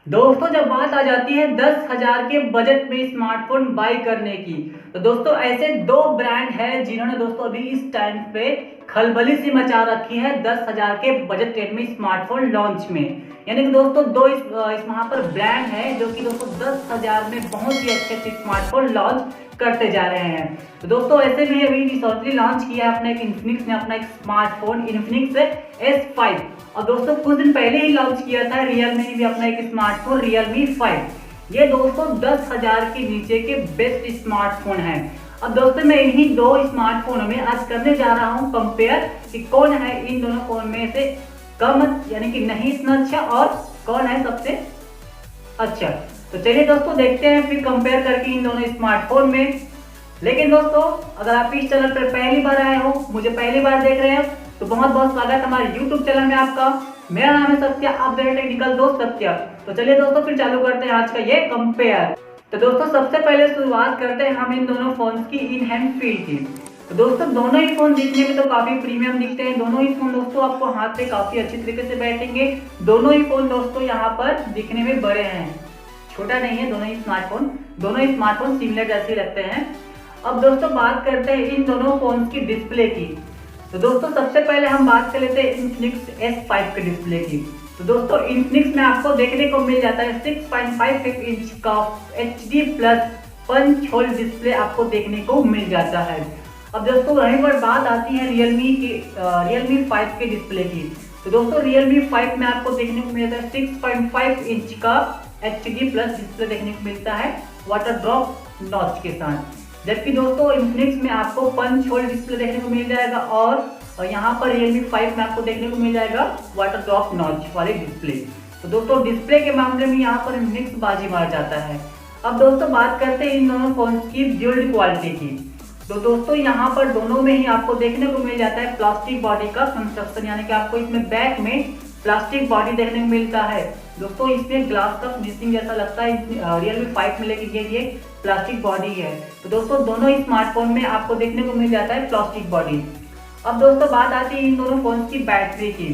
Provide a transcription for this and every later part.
दोस्तों जब बात आ जाती है 10,000 के बजट में स्मार्टफोन बाई करने की, तो दोस्तों ऐसे दो ब्रांड है जिन्होंने दोस्तों अभी इस टाइम पे खलबली सी मचा रखी है 10,000 के बजट रेट में स्मार्टफोन लॉन्च में। यानी कि दोस्तों दो इस वहां पर ब्रांड है जो कि दोस्तों 10,000 में बहुत ही अच्छे अच्छे स्मार्टफोन लॉन्च करते जा रहे हैं। तो दोस्तों ऐसे भी अभी रिसेंटली लॉन्च किया है अपना एक इन्फिनिक्स ने अपना एक स्मार्टफोन इन्फिनिक्स S5। और दोस्तों कुछ दिन पहले ही लॉन्च किया था रियलमी ने भी अपना एक स्मार्टफोन रियलमी 5। ये दोस्तों 10,000 के नीचे के बेस्ट स्मार्टफोन है। अब दोस्तों मैं इन्हीं दो स्मार्टफोनों में आज करने जा रहा हूं कंपेयर कि कौन है इन दोनों फोन में से कम यानी कि नहीं इतना अच्छा और कौन है सबसे अच्छा। तो चलिए दोस्तों देखते हैं फिर कंपेयर करके इन दोनों स्मार्टफोन में। लेकिन दोस्तों अगर आप इस चैनल पर पहली बार आए हो, मुझे पहली बार देख रहे हो, तो बहुत बहुत स्वागत हमारे YouTube चैनल में आपका। मेरा नाम है सत्या, आप देख रहे हैं टेक्निकल दोस्त सत्या। तो चलिए दोस्तों फिर चालू करते हैं आज का ये कंपेयर। तो दोस्तों सबसे पहले शुरुआत करते हैं हम इन दोनों फोन की इन हैंड फील की। तो दोस्तों दोनों ही फोन दिखने में तो काफी प्रीमियम दिखते हैं। दोनों ही फोन दोस्तों आपको हाथ पे काफी अच्छी तरीके से बैठेंगे। दोनों ही फोन दोस्तों यहाँ पर दिखने में बड़े हैं, छोटा नहीं है। दोनों ही स्मार्टफोन सिमिलर जैसे लगते हैं। अब दोस्तों बात करते हैं इन दोनों फोन की डिस्प्ले की। तो दोस्तों सबसे पहले हम बात कर लेते हैं इन्फिनिक्स S5 के डिस्प्ले की। तो दोस्तों इन्फिनिक्स में आपको देखने को मिल जाता है 6.55 इंच का HD plus punch hole display आपको देखने को मिल जाता है। अब दोस्तों वहीं पर बात आती है रियलमी 5 के डिस्प्ले की। तो दोस्तों रियलमी 5 में आपको देखने को मिलता है 6.5 इंच का HD प्लस डिस्प्ले देखने को मिलता है वाटर ड्रॉप नॉच के साथ। जबकि दोस्तों इन्फिनिक्स में आपको पंच होल डिस्प्ले देखने को मिल जाएगा और यहाँ पर Realme 5 में आपको देखने को मिल जाएगा वाटर ड्रॉप नॉच वाले डिस्प्ले। तो दोस्तों डिस्प्ले के मामले में यहाँ पर इन्फिनिक्स बाजी मार जाता है। अब दोस्तों बात करते हैं इन दोनों फोन की बिल्ड क्वालिटी की। तो दोस्तों यहाँ पर दोनों में ही आपको देखने को मिल जाता है प्लास्टिक बॉडी का कंस्ट्रक्शन, यानी कि आपको इसमें बैक में प्लास्टिक बॉडी देखने को मिलता है। दोस्तों इसमें ग्लास का फिनिशिंग जैसा लगता है Realme 5 में, लेकिन ये प्लास्टिक बॉडी है। तो दोस्तों दोनों ही स्मार्टफोन में आपको देखने को मिल जाता है प्लास्टिक बॉडी। अब दोस्तों बात आती है इन दोनों फोन की बैटरी की।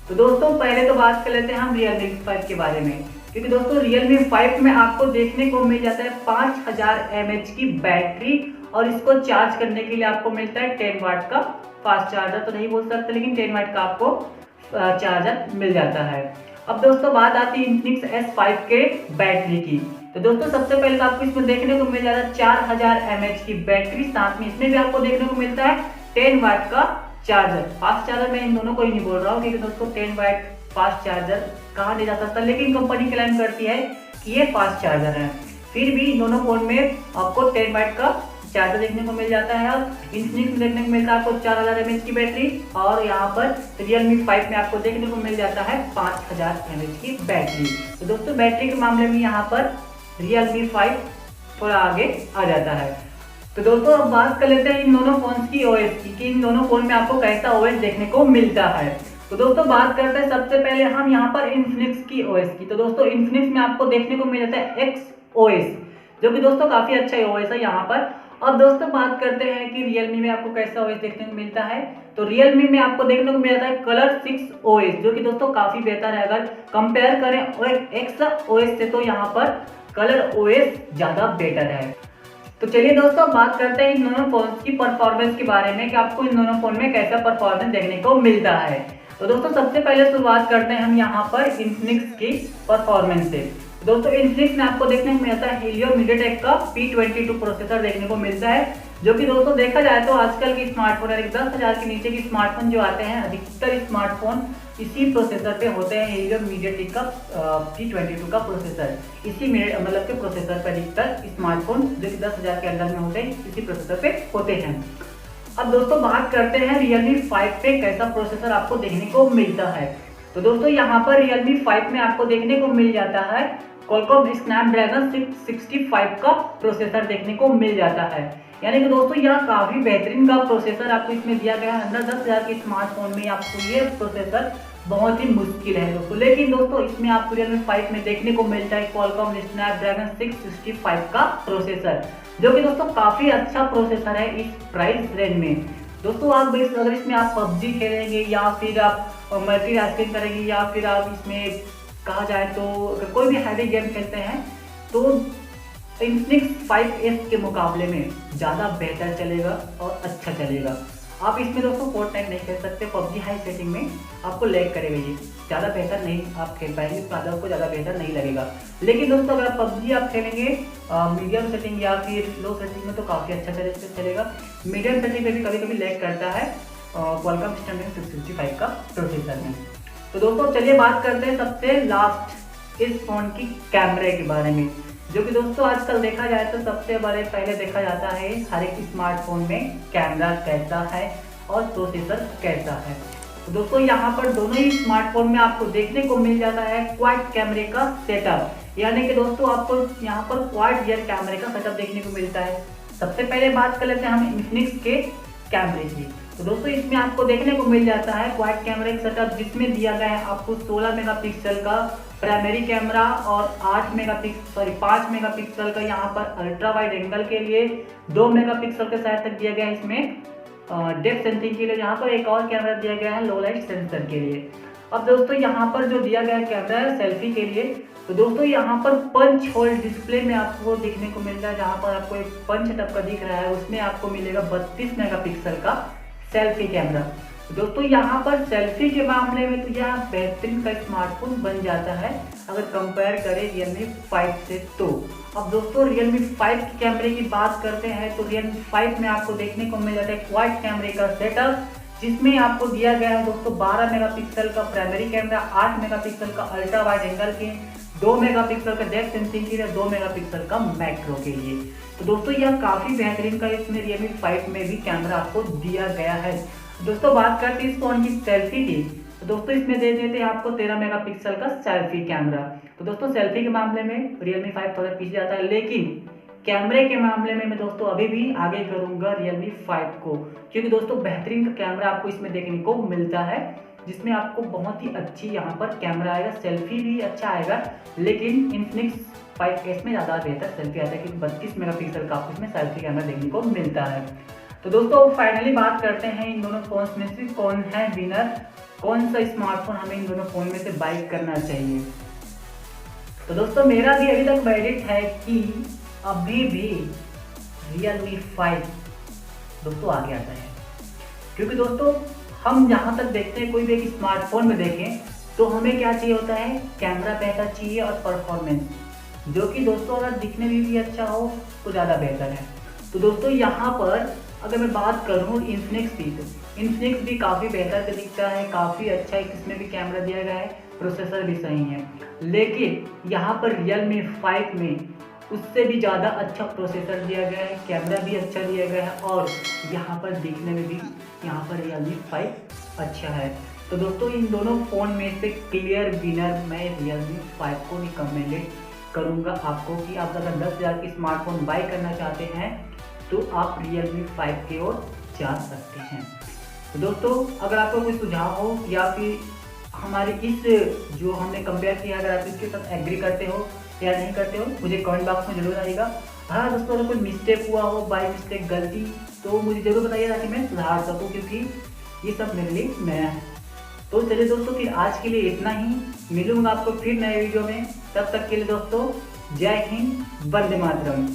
तो दोस्तों पहले तो बात कर लेते हैं हम Realme 5 के बारे में, क्योंकि दोस्तों Realme 5 में आपको देखने को मिल जाता है 5000 mAh की बैटरी और इसको चार्ज करने के लिए आपको मिलता है 10 वाट का फास्ट चार्जर। तो नहीं बोल सकते, लेकिन 10 वाट का आपको चार्जर मिल जाता है। अब दोस्तों बात आती है इन्फिनिक्स S5 के बैटरी की। तो दोस्तों सबसे पहले तो आपको इसमें देखने को मिल जाता है 4000 mAh की बैटरी, साथ में इसमें भी आपको देखने को मिलता है 10 वाट का चार्जर। फास्ट चार्जर मैं इन दोनों को ही नहीं बोल रहा हूँ, क्योंकि दोस्तों 10 वाट फास्ट चार्जर कहाँ ले जा सकता, लेकिन कंपनी क्लेम करती है कि ये फास्ट चार्जर है। फिर भी इन दोनों फोन में आपको 10 वाट का चार्जर देखने को मिल जाता है। और इन्फिनिक्स में देखने को मिलता है आपको 4000 mAh की बैटरी और यहाँ पर Realme 5 में आपको देखने को मिल जाता है 5000 mAh की बैटरी। तो दोस्तों बैटरी के मामले में यहाँ पर Realme 5 थोड़ा आगे आ जाता है। तो दोस्तों अब बात कर लेते हैं इन दोनों फोन की OS की, कि इन दोनों फोन में आपको कैसा OS देखने को मिलता है। तो दोस्तों बात करते हैं सबसे पहले हम यहाँ पर इन्फिनिक्स की OS की। तो दोस्तों इन्फिनिक्स में आपको देखने को मिल जाता है XOS, जो कि दोस्तों काफी अच्छा OS है यहाँ पर। अब दोस्तों बात करते हैं कि Realme में आपको कैसा OS देखने को मिलता है। तो Realme में आपको देखने को मिलता है Color 6 OS, जो कि दोस्तों काफी बेहतर है। अगर कंपेयर करें एक्स्ट्रा OS से, तो यहाँ पर Color OS ज्यादा बेटर है। तो चलिए दोस्तों बात करते हैं इन दोनों फोन की परफॉर्मेंस के बारे में, कि आपको इन दोनों फोन में कैसा परफॉर्मेंस देखने को मिलता है। तो दोस्तों सबसे पहले शुरुआत करते हैं हम यहाँ पर इन्फिनिक्स की परफॉर्मेंस से। दोस्तों इन्फिनिक्स में आपको देखने को मिलता है Helio MediaTek का P22 प्रोसेसर देखने को मिलता है, जो कि दोस्तों देखा जाए तो आजकल के स्मार्टफोन 10,000 के नीचे के स्मार्टफोन जो आते हैं, अधिकतर स्मार्टफोन इसी प्रोसेसर पे होते हैं। Helio MediaTek का P22 का प्रोसेसर, इसी मतलब के प्रोसेसर पे अधिकतर स्मार्टफोन जो कि 10,000 के अंदर में होते हैं, इसी प्रोसेसर पे होते हैं। अब दोस्तों बात करते हैं Realme 5 पे कैसा प्रोसेसर आपको देखने को मिलता है। तो दोस्तों यहाँ पर Realme 5 में आपको देखने को मिल जाता है Qualcomm Snapdragon 665 का प्रोसेसर देखने को मिल जाता है। यानी कि दोस्तों यह काफी बेहतरीन का प्रोसेसर आपको इसमें दिया गया है। अंदर 10,000 के स्मार्टफोन में आपको ये प्रोसेसर बहुत ही मुश्किल है दोस्तों। लेकिन दोस्तों इसमें आपको Realme 5 में देखने को मिलता है Qualcomm Snapdragon 665 का प्रोसेसर, जो कि दोस्तों काफी अच्छा प्रोसेसर है इस प्राइस रेंज में। दोस्तों आप अगर इसमें आप PUBG खेलेंगे या फिर आप मल्टीटास्किंग करेंगे या फिर आप इसमें कहा जाए तो अगर कोई भी हैवी गेम खेलते हैं तो इन्फिनिक्स 5S के मुकाबले में ज़्यादा बेहतर चलेगा और अच्छा चलेगा। आप इसमें दोस्तों फोर्टनाइट नहीं खेल सकते, पबजी हाई सेटिंग में आपको लैग करेगा, ये ज़्यादा बेहतर नहीं आप खेल पाएंगे, आपको ज़्यादा बेहतर नहीं लगेगा। लेकिन दोस्तों अगर आप पबजी आप खेलेंगे मीडियम सेटिंग या फिर लो सेटिंग में तो काफ़ी अच्छा चलेगा। मीडियम सेटिंग में भी कभी कभी लैग करता है क्वालकॉम स्नैपड्रैगन 665 का प्रोसेसर में। तो दोस्तों चलिए बात करते हैं सबसे लास्ट इस फ़ोन की कैमरे के बारे में, जो कि दोस्तों आजकल देखा जाए तो सबसे बड़े पहले देखा जाता है हर एक स्मार्टफोन में कैमरा कैसा है और प्रोसेसर कैसा है। तो दोस्तों यहाँ पर दोनों ही स्मार्टफोन में आपको देखने को मिल जाता है क्वाड कैमरे का सेटअप, यानी कि दोस्तों आपको यहाँ पर क्वाड रियर कैमरे का सेटअप देखने को मिलता है। सबसे पहले बात कर लेते हैं हम इन्फिनिक्स के कैमरे की। तो दोस्तों इसमें आपको देखने को मिल जाता है क्वाड कैमरे का सेटअप, जिसमें दिया गया है आपको 16 मेगापिक्सल का प्राइमरी कैमरा और 5 मेगापिक्सल का यहाँ पर अल्ट्रा वाइड एंगल के लिए, 2 मेगापिक्सल के साथ तक दिया गया है इसमें डेप्थ सेंसिंग के लिए। यहाँ पर एक और कैमरा दिया गया है लो लाइट सेंसर के लिए। अब दोस्तों यहाँ पर जो दिया गया कैमरा है सेल्फी के लिए, तो दोस्तों यहाँ पर पंच होल डिस्प्ले में आपको देखने को मिल रहा है, जहाँ पर आपको एक पंच टाइप का दिख रहा है, उसमें आपको मिलेगा 32 मेगापिक्सल का सेल्फी कैमरा। दोस्तों यहाँ पर सेल्फी के मामले में तो यह बेहतरीन का स्मार्टफोन बन जाता है अगर कंपेयर करें Realme 5 से। तो अब दोस्तों Realme 5 के कैमरे की बात करते हैं तो Realme 5 में आपको देखने को मिल जाता है क्वाड कैमरे का सेटअप, जिसमें आपको दिया गया है दोस्तों 12 मेगापिक्सल का प्राइमरी कैमरा, 8 मेगापिक्सल का अल्ट्रा वाइड एंगल के, 2 मेगापिक्सल का डेप्थ सेंसिंग के लिए, 2 मेगापिक्सल का मैक्रो के लिए। तो दोस्तों यह काफ़ी बेहतरीन का इसमें Realme 5 में भी कैमरा आपको दिया गया है। दोस्तों बात करते हैं इस फोन की सेल्फी की, तो दोस्तों इसमें दे देते हैं आपको 13 मेगापिक्सल का सेल्फी कैमरा। तो दोस्तों सेल्फी के मामले में Realme 5 थोड़ा पीछे जाता है, लेकिन कैमरे के मामले में मैं दोस्तों अभी भी आगे करूंगा Realme 5 को, क्योंकि दोस्तों बेहतरीन का कैमरा आपको इसमें देखने को मिलता है, जिसमें आपको बहुत ही अच्छी यहाँ पर कैमरा आएगा, सेल्फी भी अच्छा आएगा। लेकिन Infinix 5S में ज़्यादा बेहतर सेल्फी आता है, क्योंकि 32 मेगापिक्सल का आपको इसमें सेल्फी कैमरा देखने को मिलता है। तो दोस्तों फाइनली बात करते हैं इन दोनों फोन्स में से कौन है विनर, कौन सा स्मार्टफोन हमें इन दोनों फोन में से बाई करना चाहिए। तो दोस्तों मेरा भी अभी तक वर्डिक्ट है कि अभी भी Realme 5 दोस्तों आगे आता है, क्योंकि दोस्तों हम जहाँ तक देखते हैं कोई भी एक स्मार्टफोन में देखें तो हमें क्या चाहिए होता है, कैमरा बेहतर चाहिए और परफॉर्मेंस, जो कि दोस्तों अगर दिखने में भी अच्छा हो तो ज़्यादा बेहतर है। तो दोस्तों यहाँ पर अगर मैं बात करूँ इन्फिनिक्स की, तो इन्फिनिक्स भी काफ़ी बेहतर दिखता है, काफ़ी अच्छा है, इसमें भी कैमरा दिया गया है, प्रोसेसर भी सही है। लेकिन यहाँ पर Realme 5 में उससे भी ज़्यादा अच्छा प्रोसेसर दिया गया है, कैमरा भी अच्छा दिया गया है, और यहाँ पर दिखने में भी यहाँ पर Realme 5 अच्छा है। तो दोस्तों इन दोनों फ़ोन में से क्लियर विनर मैं Realme 5 को रिकमेंडेड करूँगा आपको, कि आप अगर 10,000 की स्मार्टफोन बाई करना चाहते हैं तो आप Realme 5 की ओर जा सकते हैं। तो दोस्तों अगर आपको कोई सुझाव हो या फिर हमारे इस जो हमने कंपेयर किया, अगर आप इसके साथ एग्री करते हो या नहीं करते हो, मुझे कमेंट बॉक्स में जरूर बताइएगा। हाँ दोस्तों अगर कोई मिस्टेक हुआ हो, बाई मिस्टेक गलती, तो मुझे जरूर बताइए ताकि मैं सुधार सकूँ, क्योंकि ये सब मेरे लिए नया है। तो चलिए दोस्तों फिर आज के लिए इतना ही, मिलूंगा आपको फिर नए वीडियो में, तब तक के लिए दोस्तों जय हिंद, वंदे मातरम।